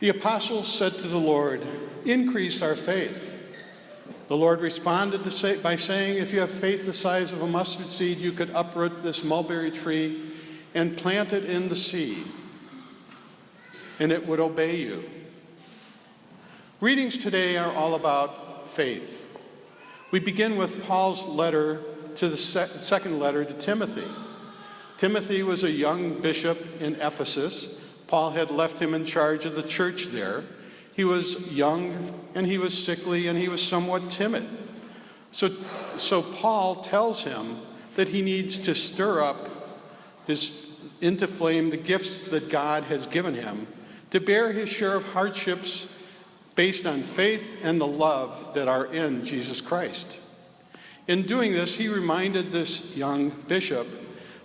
The apostles said to the Lord, "Increase our faith." The Lord responded by saying, "If you have faith the size of a mustard seed, you could uproot this mulberry tree and plant it in the sea, and it would obey you." Readings today are all about faith. We begin with Paul's letter to the second letter to Timothy. Timothy was a young bishop in Ephesus. Paul had left him in charge of the church there. He was young, and he was sickly, and he was somewhat timid. So Paul tells him that he needs to stir up into flame the gifts that God has given him to bear his share of hardships based on faith and the love that are in Jesus Christ. In doing this, he reminded this young bishop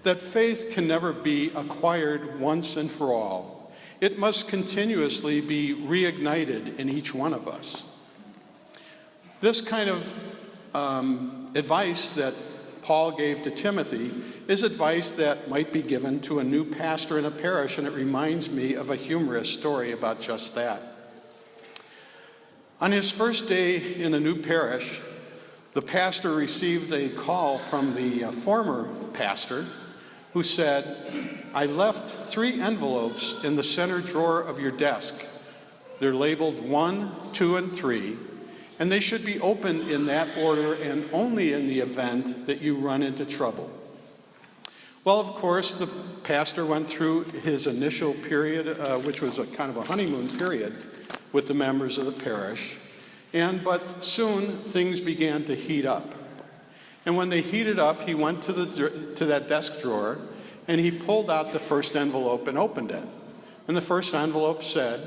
that faith can never be acquired once and for all. It must continuously be reignited in each one of us. This kind of advice that Paul gave to Timothy is advice that might be given to a new pastor in a parish, and it reminds me of a humorous story about just that. On his first day in a new parish, the pastor received a call from the former pastor who said, "I left 3 envelopes in the center drawer of your desk. They're labeled 1, 2, and 3, and they should be opened in that order and only in the event that you run into trouble." Well, of course, the pastor went through his initial period, which was a kind of a honeymoon period with the members of the parish, but soon things began to heat up. And when they heated up, he went to that desk drawer, and he pulled out the first envelope and opened it. And the first envelope said,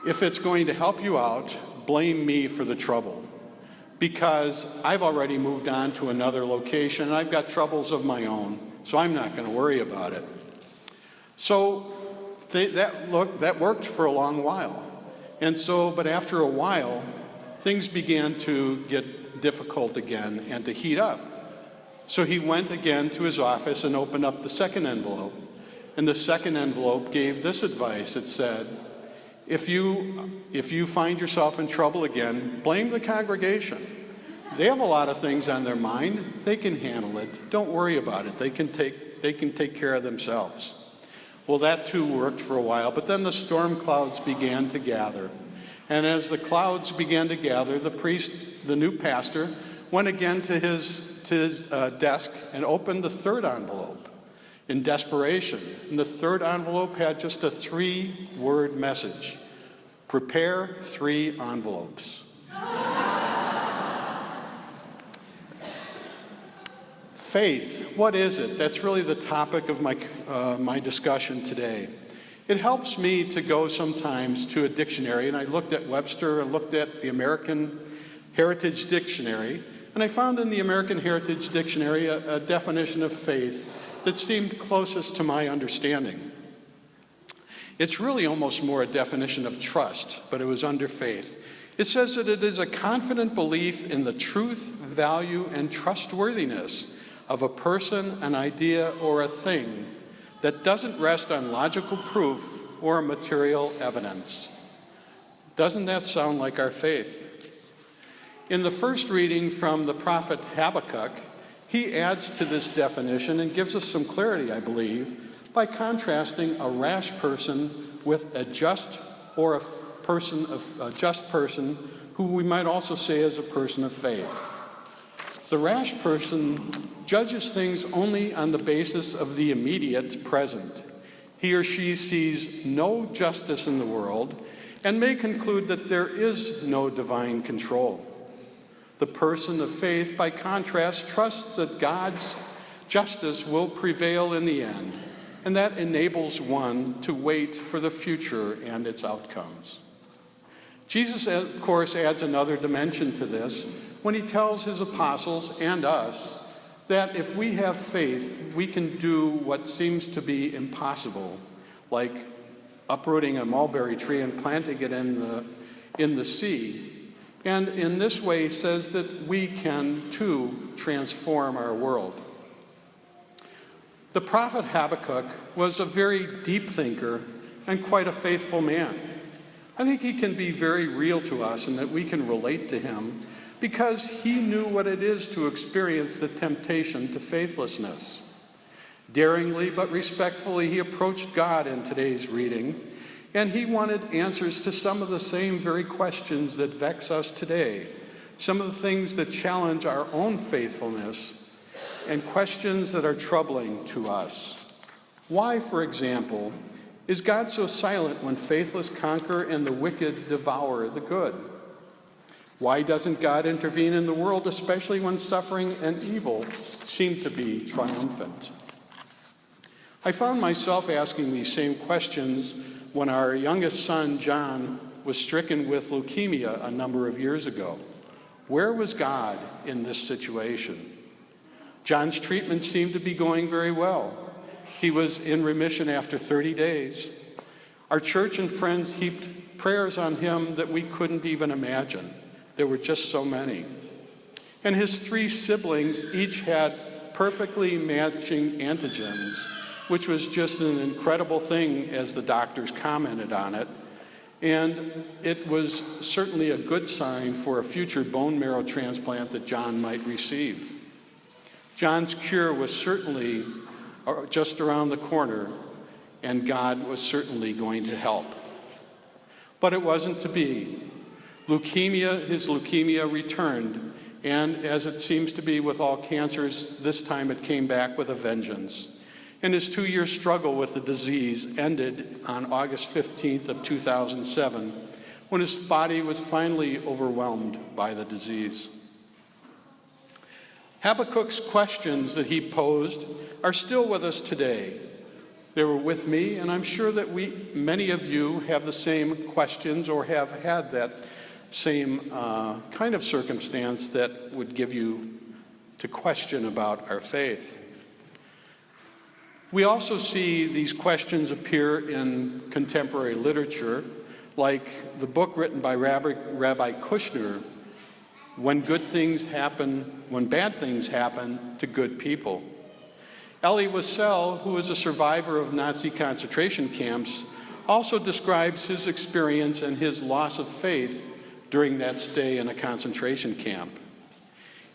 "If it's going to help you out, blame me for the trouble, because I've already moved on to another location, and I've got troubles of my own, so I'm not going to worry about it." So that worked for a long while. But after a while, things began to get difficult again and to heat up. So he went again to his office and opened up the second envelope. And the second envelope gave this advice. It said, if you find yourself in trouble again, blame the congregation. They have a lot of things on their mind. They can handle it. Don't worry about it. They can take care of themselves. Well, that too worked for a while, but then the storm clouds began to gather. And as the clouds began to gather, the priest, the new pastor, went again to his desk and opened the third envelope in desperation. And the third envelope had just a 3-word message: prepare 3 envelopes. Faith, what is it? That's really the topic of my discussion today. It helps me to go sometimes to a dictionary, and I looked at Webster and looked at the American Heritage Dictionary, and I found in the American Heritage Dictionary a definition of faith that seemed closest to my understanding. It's really almost more a definition of trust, but it was under faith. It says that it is a confident belief in the truth, value, and trustworthiness of a person, an idea, or a thing that doesn't rest on logical proof or material evidence. Doesn't that sound like our faith? In the first reading from the prophet Habakkuk, he adds to this definition and gives us some clarity, I believe, by contrasting a rash person with a just person who we might also say is a person of faith. The rash person judges things only on the basis of the immediate present. He or she sees no justice in the world and may conclude that there is no divine control. The person of faith, by contrast, trusts that God's justice will prevail in the end, and that enables one to wait for the future and its outcomes. Jesus, of course, adds another dimension to this when he tells his apostles and us that if we have faith, we can do what seems to be impossible, like uprooting a mulberry tree and planting it in the sea. And in this way says that we can, too, transform our world. The prophet Habakkuk was a very deep thinker and quite a faithful man. I think he can be very real to us and that we can relate to him because he knew what it is to experience the temptation to faithlessness. Daringly but respectfully, he approached God in today's reading, and he wanted answers to some of the same very questions that vex us today, some of the things that challenge our own faithfulness, and questions that are troubling to us. Why, for example, is God so silent when faithless conquer and the wicked devour the good? Why doesn't God intervene in the world, especially when suffering and evil seem to be triumphant? I found myself asking these same questions when our youngest son, John, was stricken with leukemia a number of years ago. Where was God in this situation? John's treatment seemed to be going very well. He was in remission after 30 days. Our church and friends heaped prayers on him that we couldn't even imagine. There were just so many. And his 3 siblings each had perfectly matching antigens, which was just an incredible thing as the doctors commented on it. And it was certainly a good sign for a future bone marrow transplant that John might receive. John's cure was certainly just around the corner, and God was certainly going to help. But it wasn't to be. His leukemia returned, and as it seems to be with all cancers, this time it came back with a vengeance. And his 2-year struggle with the disease ended on August 15th of 2007, when his body was finally overwhelmed by the disease. Habakkuk's questions that he posed are still with us today. They were with me, and I'm sure that many of you have the same questions or have had that same kind of circumstance that would give you to question about our faith. We also see these questions appear in contemporary literature, like the book written by Rabbi Kushner, When Bad Things Happen to Good People. Elie Wiesel, who is a survivor of Nazi concentration camps, also describes his experience and his loss of faith during that stay in a concentration camp.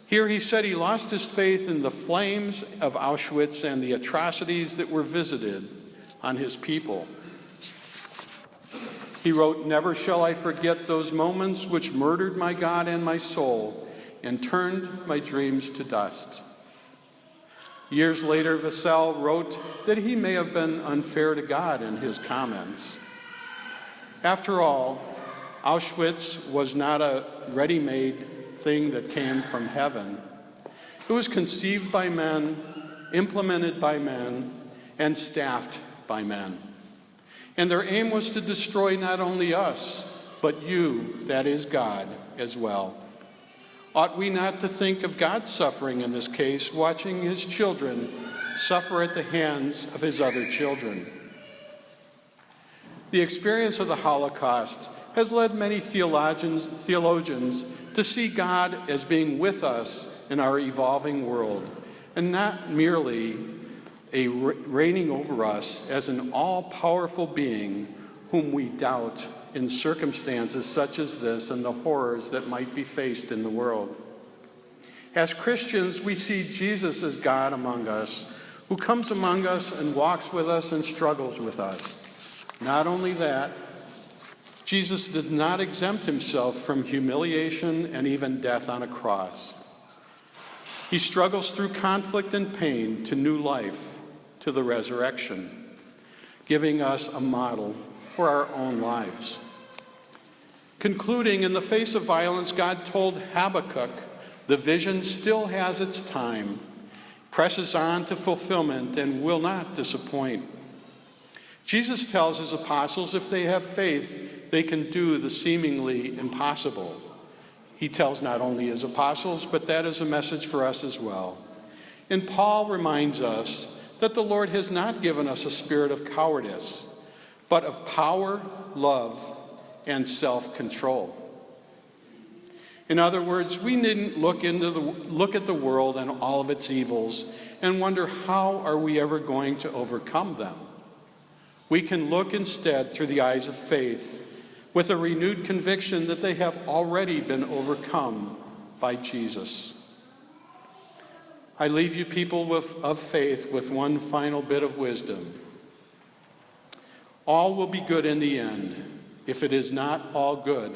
Here he said he lost his faith in the flames of Auschwitz and the atrocities that were visited on his people. He wrote, "Never shall I forget those moments which murdered my God and my soul and turned my dreams to dust." Years later, Wiesel wrote that he may have been unfair to God in his comments. After all, Auschwitz was not a ready-made thing that came from heaven. It was conceived by men, implemented by men, and staffed by men. And their aim was to destroy not only us, but you, that is God, as well. Ought we not to think of God's suffering in this case, watching his children suffer at the hands of his other children? The experience of the Holocaust has led many theologians to see God as being with us in our evolving world, and not merely reigning over us as an all-powerful being whom we doubt in circumstances such as this and the horrors that might be faced in the world. As Christians, we see Jesus as God among us, who comes among us and walks with us and struggles with us. Not only that, Jesus did not exempt himself from humiliation and even death on a cross. He struggles through conflict and pain to new life, to the resurrection, giving us a model for our own lives. Concluding, in the face of violence, God told Habakkuk, the vision still has its time, presses on to fulfillment, and will not disappoint. Jesus tells his apostles if they have faith, they can do the seemingly impossible. He tells not only his apostles, but that is a message for us as well. And Paul reminds us that the Lord has not given us a spirit of cowardice, but of power, love, and self-control. In other words, we needn't look at the world and all of its evils and wonder how are we ever going to overcome them. We can look instead through the eyes of faith, with a renewed conviction that they have already been overcome by Jesus. I leave you people of faith with one final bit of wisdom. All will be good in the end. If it is not all good,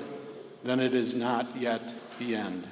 then it is not yet the end.